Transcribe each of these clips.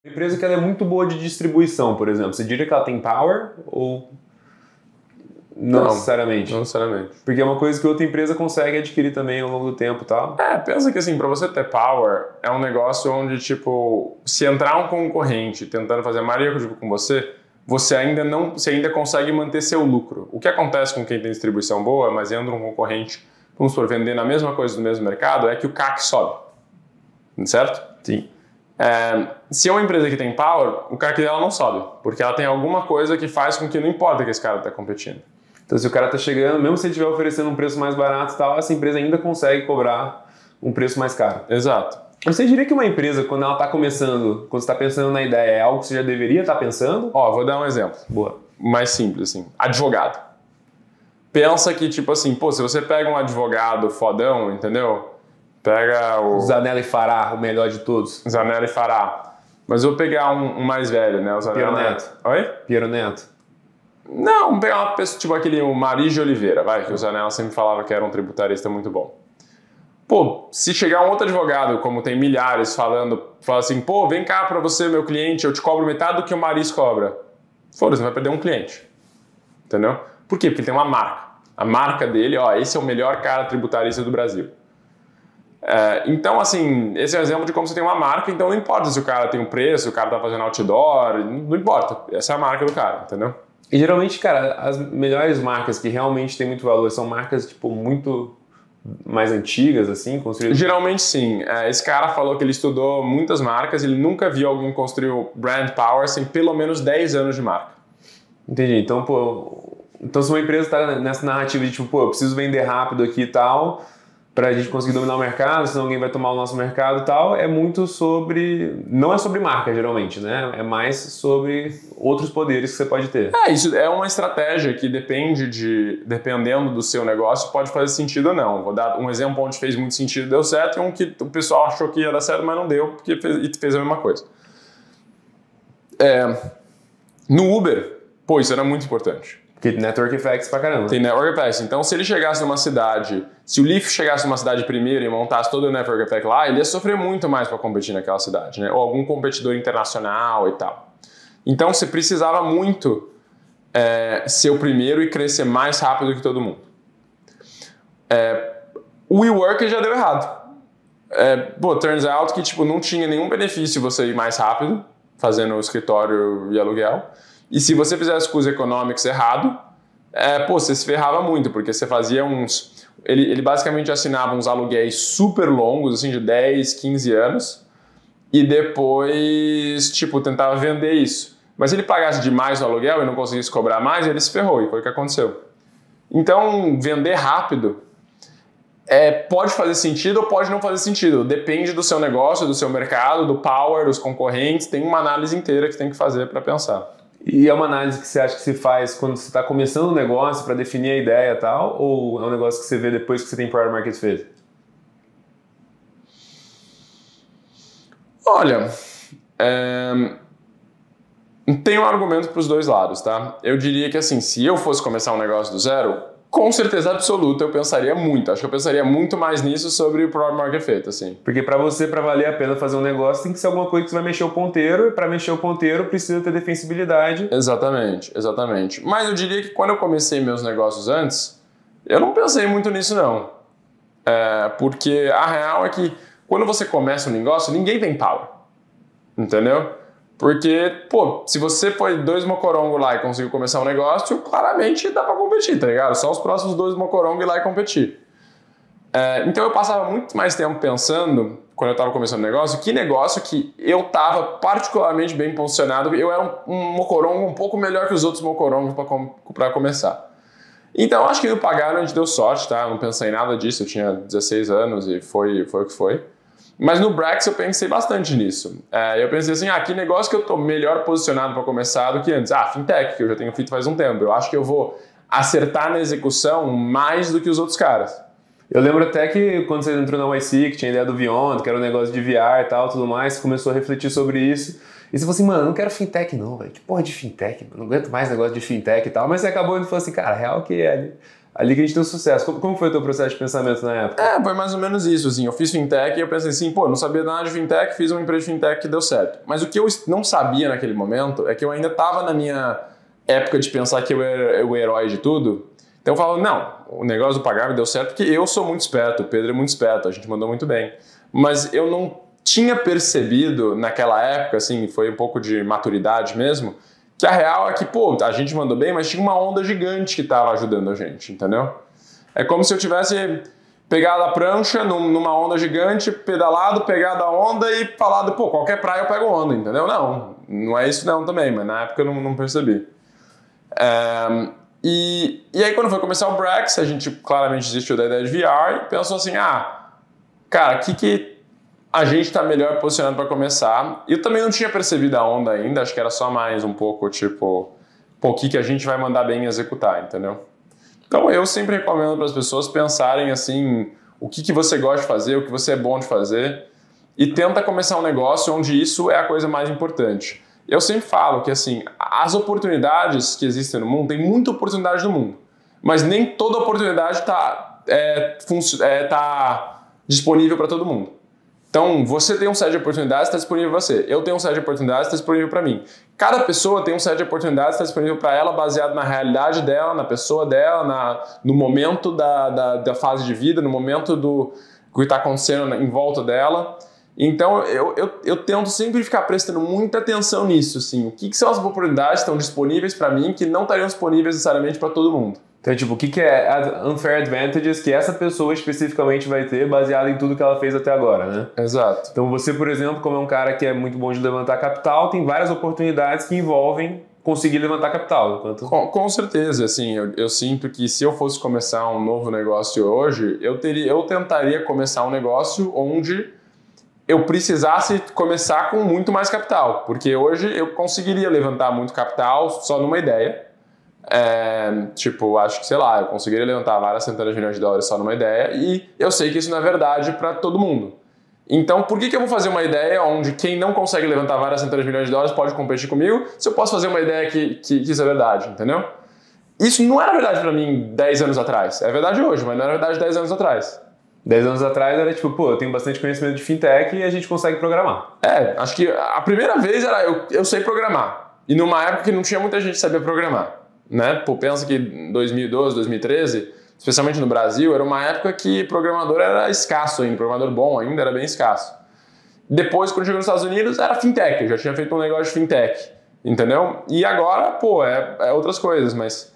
Uma empresa que ela é muito boa de distribuição, por exemplo, você diria que ela tem power ou não necessariamente? Não necessariamente. Porque é uma coisa que outra empresa consegue adquirir também ao longo do tempo e tal. Pensa que assim, para você ter power, é um negócio onde, tipo, se entrar um concorrente tentando fazer marketing com você ainda consegue manter seu lucro. O que acontece com quem tem distribuição boa, mas entra um concorrente, vamos supor, vendendo a mesma coisa do mesmo mercado, é que o CAC sobe. Certo? Sim. Se é uma empresa que tem power, o CAC dela não sobe, porque ela tem alguma coisa que faz com que não importa que esse cara está competindo. Então, se o cara está chegando, mesmo se ele estiver oferecendo um preço mais barato e tal, essa empresa ainda consegue cobrar um preço mais caro. Exato. Você diria que uma empresa, quando ela está começando, quando você está pensando na ideia, é algo que você já deveria estar pensando? Vou dar um exemplo. Boa. Mais simples, assim. Advogado. Pensa que, tipo assim, se você pega um advogado fodão, entendeu? Pega o... Zanella e Fará, o melhor de todos. Zanella e Fará. Mas eu vou pegar um mais velho, né? O Piero Neto. Oi? Piero Neto. Não, vamos pegar uma pessoa, tipo o Mari de Oliveira, que o Zanella sempre falava que era um tributarista muito bom. Se chegar um outro advogado, como tem milhares fala assim, vem cá pra você, meu cliente, eu te cobro metade do que o Maris cobra. Foda-se, vai perder um cliente. Entendeu? Por quê? Porque ele tem uma marca. A marca dele, esse é o melhor cara tributarista do Brasil. Então, assim, esse é um exemplo de como você tem uma marca, então não importa se o cara tem um preço, se o cara tá fazendo outdoor, não importa. Essa é a marca do cara, entendeu? E geralmente, cara, as melhores marcas que realmente têm muito valor são marcas, tipo, muito mais antigas, assim, construídas? Geralmente sim. Esse cara falou que ele estudou muitas marcas, ele nunca viu alguém construir o brand power sem pelo menos 10 anos de marca. Entendi. Então, então se uma empresa está nessa narrativa de, tipo, eu preciso vender rápido aqui e tal, pra gente conseguir dominar o mercado, senão alguém vai tomar o nosso mercado e tal, é muito sobre... Não é sobre marca, geralmente, né? É mais sobre outros poderes que você pode ter. Isso é uma estratégia que dependendo do seu negócio, pode fazer sentido ou não. Vou dar um exemplo onde fez muito sentido e deu certo, e um que o pessoal achou que ia dar certo, mas não deu, porque fez a mesma coisa. No Uber, isso era muito importante. Porque network effects pra caramba. Tem network effects. Então, se ele chegasse numa cidade, se o Lyft chegasse numa cidade primeiro e montasse todo o network effect lá, ele ia sofrer muito mais para competir naquela cidade, né? Ou algum competidor internacional e tal. Então, você precisava muito ser o primeiro e crescer mais rápido que todo mundo. O WeWork já deu errado. Turns out que não tinha nenhum benefício você ir mais rápido, fazendo escritório e aluguel. E se você fizesse com os economics errado, você se ferrava muito, porque você fazia uns... Ele basicamente assinava uns aluguéis super longos, assim, de 10, 15 anos, e depois, tentava vender isso. Mas se ele pagasse demais no aluguel e não conseguisse cobrar mais, ele se ferrou, e foi o que aconteceu. Então, vender rápido pode fazer sentido ou pode não fazer sentido. Depende do seu negócio, do seu mercado, do power, dos concorrentes. Tem uma análise inteira que tem que fazer para pensar. E é uma análise que você acha que se faz quando você está começando um negócio para definir a ideia e tal? Ou é um negócio que você vê depois que você tem product market fit? Olha, tem um argumento para os dois lados, tá? Eu diria que assim, se eu fosse começar um negócio do zero, com certeza absoluta eu pensaria muito. Acho que eu pensaria muito mais nisso sobre o product market fit, assim. Porque para valer a pena fazer um negócio, tem que ser alguma coisa que você vai mexer o ponteiro, e para mexer o ponteiro precisa ter defensibilidade. Exatamente, exatamente. Mas eu diria que quando eu comecei meus negócios antes, eu não pensei muito nisso, não. Porque a real é que quando você começa um negócio, ninguém tem power. Entendeu? Porque, se você põe 2 mocorongos lá e conseguiu começar um negócio, claramente dá pra competir, tá ligado? Só os próximos 2 mocorongos ir lá e competir. Então eu passava muito mais tempo pensando, quando eu tava começando o negócio que eu tava particularmente bem posicionado, eu era um mocorongo um pouco melhor que os outros mocorongos pra começar. Então acho que no Pagano a gente deu sorte, tá? Eu não pensei em nada disso, eu tinha 16 anos e foi o que foi. Mas no Brax eu pensei bastante nisso. Eu pensei assim, que negócio que eu tô melhor posicionado para começar do que antes? Fintech, que eu já tenho feito faz um tempo. Eu acho que eu vou acertar na execução mais do que os outros caras. Eu lembro até que quando você entrou na YC, que tinha a ideia do Beyond, que era um negócio de VR e tal, tudo mais, você começou a refletir sobre isso. E você falou assim, mano, não quero fintech não, velho. Que porra de fintech? Não aguento mais negócio de fintech e tal. Mas você acabou e falou assim, cara, real que ali que a gente tem o sucesso. Como foi o teu processo de pensamento na época? Foi mais ou menos isso, assim, eu fiz fintech e eu pensei assim, pô, não sabia nada de fintech, fiz uma empresa de fintech que deu certo. Mas o que eu não sabia naquele momento é que eu ainda estava na minha época de pensar que eu era o herói de tudo. Então eu falo, não, o negócio do pagar me deu certo porque eu sou muito esperto, o Pedro é muito esperto, a gente mandou muito bem. Mas eu não tinha percebido naquela época, assim, foi um pouco de maturidade mesmo, que a real é que, pô, a gente mandou bem, mas tinha uma onda gigante que estava ajudando a gente, entendeu? É como se eu tivesse pegado a prancha numa onda gigante, pedalado, pegado a onda e falado, pô, qualquer praia eu pego onda, entendeu? Não é isso não também, mas na época eu não percebi. E aí quando foi começar o Brex, a gente claramente desistiu da ideia de VR e pensou assim, cara, o que a gente está melhor posicionado para começar? E eu também não tinha percebido a onda ainda, acho que era só mais um pouco, tipo, pô, o que a gente vai mandar bem executar, entendeu? Então eu sempre recomendo para as pessoas pensarem assim, o que você gosta de fazer, o que você é bom de fazer, e tenta começar um negócio onde isso é a coisa mais importante. Eu sempre falo que assim, as oportunidades que existem no mundo, tem muita oportunidade no mundo, mas nem toda oportunidade está disponível para todo mundo. Então, você tem um set de oportunidades, está disponível para você. Eu tenho um set de oportunidades, está disponível para mim. Cada pessoa tem um set de oportunidades, está disponível para ela, baseado na realidade dela, na pessoa dela, no momento da fase de vida, no momento do que está acontecendo em volta dela. Então, eu tento sempre ficar prestando muita atenção nisso. Assim, o que são as oportunidades que estão disponíveis para mim que não estariam disponíveis necessariamente para todo mundo. Então, tipo, o que é unfair advantages que essa pessoa especificamente vai ter baseado em tudo que ela fez até agora, né? Exato. Então, você, por exemplo, como é um cara que é muito bom de levantar capital, tem várias oportunidades que envolvem conseguir levantar capital. Enquanto... Com certeza, assim, eu sinto que se eu fosse começar um novo negócio hoje, eu tentaria começar um negócio onde eu precisasse começar com muito mais capital, porque hoje eu conseguiria levantar muito capital só numa ideia. Acho que, sei lá, eu conseguiria levantar várias centenas de milhões de dólares só numa ideia e eu sei que isso não é verdade para todo mundo. Então, por que eu vou fazer uma ideia onde quem não consegue levantar várias centenas de milhões de dólares pode competir comigo se eu posso fazer uma ideia que isso é verdade, entendeu? Isso não era verdade para mim 10 anos atrás. É verdade hoje, mas não era verdade 10 anos atrás. 10 anos atrás era tipo, pô, eu tenho bastante conhecimento de fintech e a gente consegue programar. Acho que a primeira vez era eu sei programar. E numa época que não tinha muita gente que sabia programar. Né? Pô, pensa que em 2012, 2013, especialmente no Brasil, era uma época que programador era escasso ainda, programador bom ainda era bem escasso. Depois, quando chegou nos Estados Unidos, era fintech, eu já tinha feito um negócio de fintech, entendeu? E agora, pô, é outras coisas, mas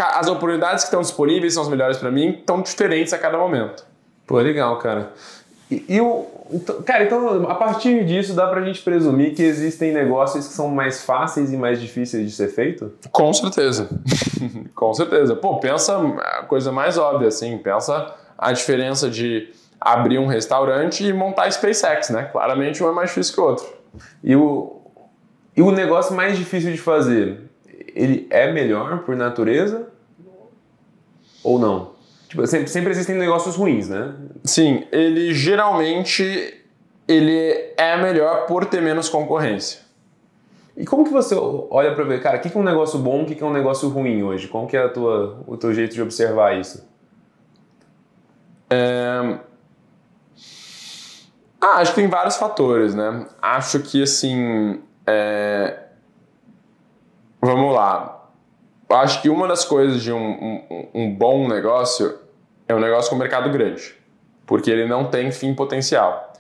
as oportunidades que estão disponíveis são as melhores para mim, estão diferentes a cada momento. Pô, legal, cara. Cara, então a partir disso dá pra gente presumir que existem negócios que são mais fáceis e mais difíceis de ser feito? Com certeza. Com certeza. Pô, pensa a coisa mais óbvia, assim, pensa a diferença de abrir um restaurante e montar SpaceX, né? Claramente um é mais difícil que o outro. E o negócio mais difícil de fazer, ele é melhor por natureza ou não? Tipo, sempre existem negócios ruins, né? Sim, ele geralmente é melhor por ter menos concorrência. E como que você olha para ver, cara, o que é um negócio bom, o que é um negócio ruim hoje? Como que é o teu jeito de observar isso? Acho que tem vários fatores, né? Acho que, assim, vamos lá. Acho que uma das coisas de um bom negócio é um negócio com mercado grande, porque ele não tem fim potencial.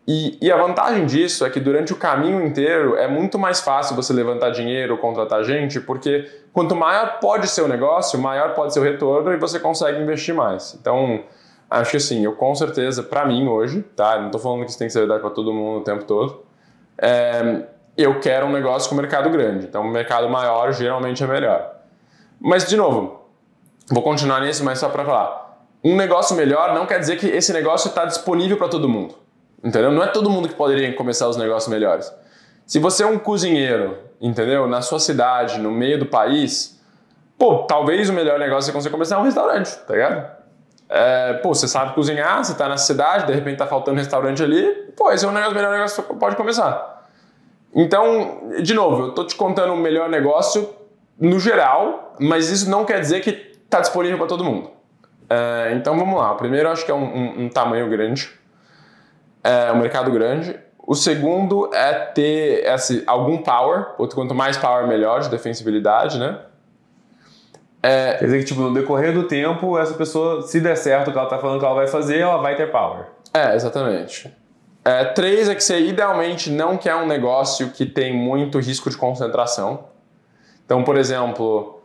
E a vantagem disso é que durante o caminho inteiro é muito mais fácil você levantar dinheiro, contratar gente, porque quanto maior pode ser o negócio, maior pode ser o retorno e você consegue investir mais. Então, acho que assim, eu com certeza, para mim hoje, tá? Não estou falando que isso tem que ser verdade para todo mundo o tempo todo, eu quero um negócio com mercado grande. Então, um mercado maior geralmente é melhor. Mas, de novo, vou continuar nisso, mas só para falar. Um negócio melhor não quer dizer que esse negócio está disponível para todo mundo. Entendeu? Não é todo mundo que poderia começar os negócios melhores. Se você é um cozinheiro, entendeu? Na sua cidade, no meio do país, pô, talvez o melhor negócio é você começar um restaurante, tá ligado? Você sabe cozinhar, você tá na cidade, de repente tá faltando um restaurante ali, pô, esse é o melhor negócio que você pode começar. Então, de novo, eu tô te contando o melhor negócio no geral, mas isso não quer dizer que está disponível para todo mundo. Então vamos lá. O primeiro eu acho que é um tamanho grande, um mercado grande. O segundo é ter algum power, quanto mais power melhor, de defensibilidade, né? Quer dizer que tipo, no decorrer do tempo, essa pessoa, se der certo o que ela está falando que ela vai fazer, ela vai ter power. Exatamente. 3 é que você idealmente não quer um negócio que tem muito risco de concentração. Então, por exemplo,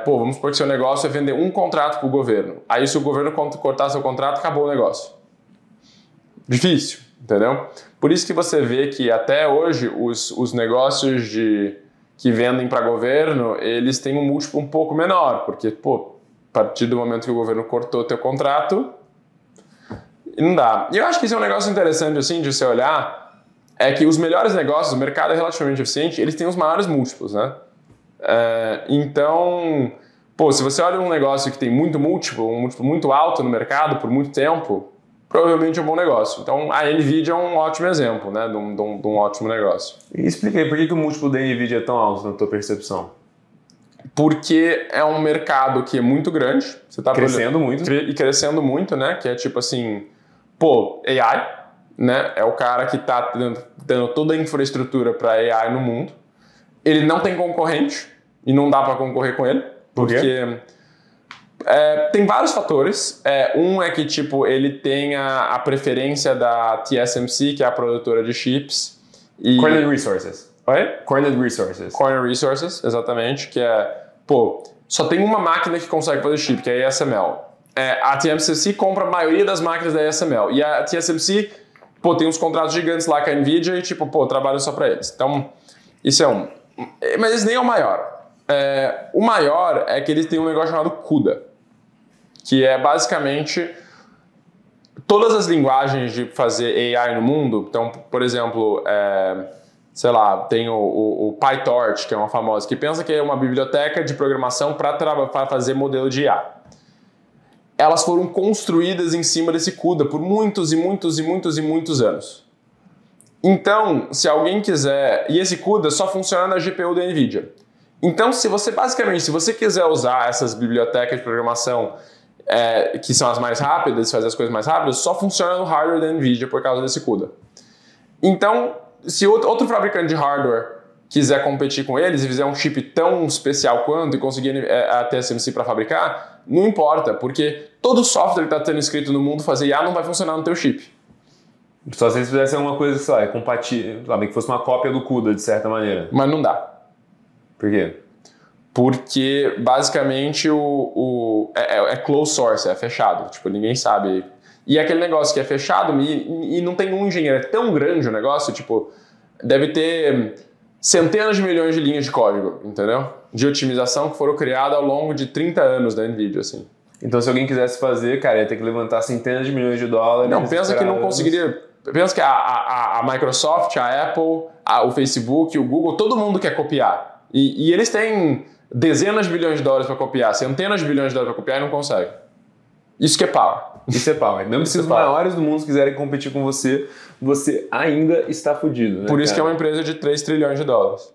vamos supor que seu negócio é vender um contrato para o governo. Aí se o governo cortar seu contrato, acabou o negócio. Difícil, entendeu? Por isso que você vê que até hoje os negócios que vendem para governo, eles têm um múltiplo um pouco menor, porque, a partir do momento que o governo cortou teu contrato, não dá. E eu acho que isso é um negócio interessante, assim, de você olhar, é que os melhores negócios, o mercado é relativamente eficiente, eles têm os maiores múltiplos, né? Então, se você olha um negócio que tem muito múltiplo, um múltiplo muito alto no mercado por muito tempo, provavelmente é um bom negócio. Então, a NVIDIA é um ótimo exemplo, né, de um ótimo negócio. E explica aí, por que o múltiplo da NVIDIA é tão alto na tua percepção? Porque é um mercado que é muito grande. Você tá crescendo muito. E crescendo muito, né, que é tipo assim, AI, né, é o cara que tá dando toda a infraestrutura para AI no mundo. Ele não tem concorrente e não dá para concorrer com ele. Por quê? Porque tem vários fatores. Um é que tipo, ele tem a preferência da TSMC, que é a produtora de chips. Cornell Resources. Oi? Cornell Resources. Cornell Resources, exatamente. Que só tem uma máquina que consegue fazer chip, que é a ASML. A TSMC compra a maioria das máquinas da ASML. E a TSMC, tem uns contratos gigantes lá com a NVIDIA e trabalha só para eles. Então, isso é um. Mas esse nem é o maior. O maior é que eles têm um negócio chamado CUDA, que é basicamente todas as linguagens de fazer AI no mundo. Então, por exemplo, tem o PyTorch, que é uma famosa, que pensa que é uma biblioteca de programação para fazer modelo de IA. Elas foram construídas em cima desse CUDA por muitos e muitos e muitos e muitos anos. Então, se alguém quiser... E esse CUDA só funciona na GPU da NVIDIA. Então, se você quiser usar essas bibliotecas de programação que são as mais rápidas, fazer as coisas mais rápidas, só funciona no hardware da NVIDIA por causa desse CUDA. Então, se outro fabricante de hardware quiser competir com eles e fizer um chip tão especial quanto e conseguir a TSMC para fabricar, não importa, porque todo software que está sendo escrito no mundo fazer IA não vai funcionar no teu chip. Só se eles fizessem uma coisa, sei lá, é compatível, sabe, que fosse uma cópia do CUDA, de certa maneira. Mas não dá. Por quê? Porque, basicamente, é closed source, é fechado. Tipo, ninguém sabe. E aquele negócio que é fechado e não tem um engenheiro. É tão grande o negócio, tipo, deve ter centenas de milhões de linhas de código, entendeu? De otimização que foram criadas ao longo de 30 anos da NVIDIA, assim. Então, se alguém quisesse fazer, cara, ia ter que levantar centenas de milhões de dólares. Não, pensa que não conseguiria... Pensa que a Microsoft, a Apple, o Facebook, o Google, todo mundo quer copiar. E eles têm dezenas de bilhões de dólares para copiar, centenas de bilhões de dólares para copiar e não conseguem. Isso que é power. Isso é power. Mesmo se os maiores do mundo quiserem competir com você, você ainda está fudido, né? Por isso que é uma empresa de 3 trilhões de dólares.